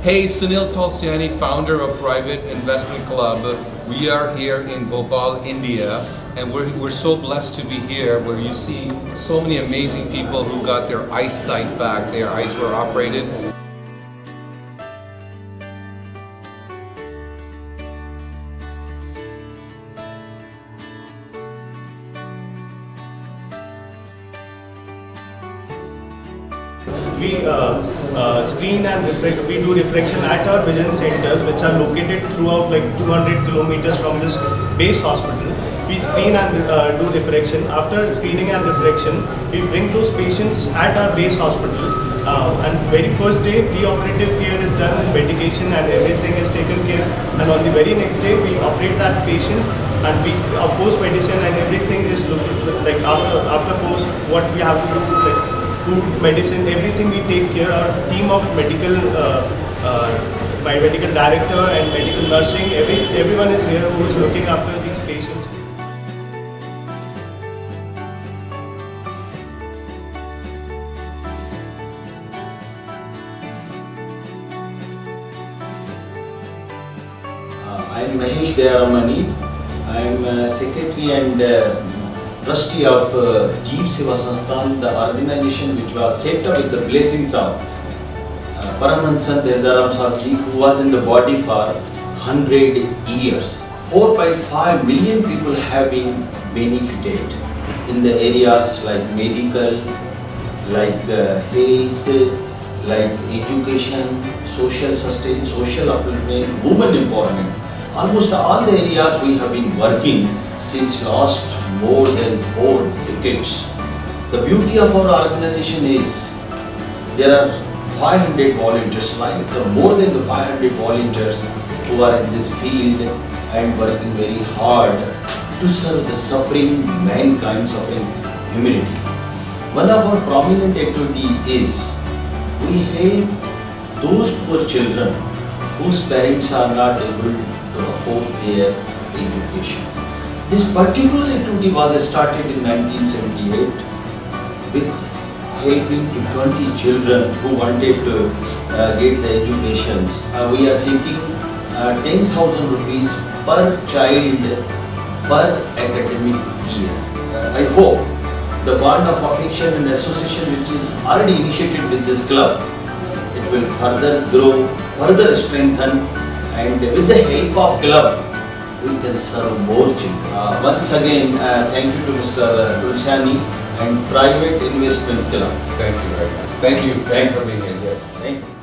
Hey, Sunil Tulsiani, founder of Private Investment Club. We are here in Bhopal, India, and we're so blessed to be here where you see so many amazing people who got their eyesight back. Their eyes were operated. We screen and we do refraction at our vision centers, which are located throughout like 200 kilometers from this base hospital. We screen and do refraction. After screening and refraction, we bring those patients at our base hospital. And very first day, pre-operative care is done, medication and everything is taken care. And on the very next day, we operate that patient, and we post medicine and everything is like after post what we have to do, like food, medicine, everything we take care. Our team of my medical director and medical nursing, everyone is here who is looking after these patients. I am Mahesh Deyaramani. I am secretary and trustee of Jeev Seva Sansthan, the organization which was set up with the blessings of Paramahansa Dhirdaram Sahib, who was in the body for 100 years. 4.5 million people have been benefited in the areas like medical, like health, like education, social sustain, social upliftment, women empowerment. Almost all the areas we have been working since last more than 4 decades. The beauty of our organization is there are 500 volunteers, like more than the 500 volunteers who are in this field and working very hard to serve the suffering mankind, suffering humanity. One of our prominent activity is we help those poor children whose parents are not able to afford their education. This particular activity was started in 1978 with helping to 20 children who wanted to get the education. We are seeking 10,000 rupees per child per academic year. I hope the bond of affection and association which is already initiated with this club, it will further grow, further strengthen, and with the help of club, we can serve more children. Once again, thank you to Mr. Tulsiani and Private Investment Club. Thank you very much. Thank you for being here. Yes. Thank you.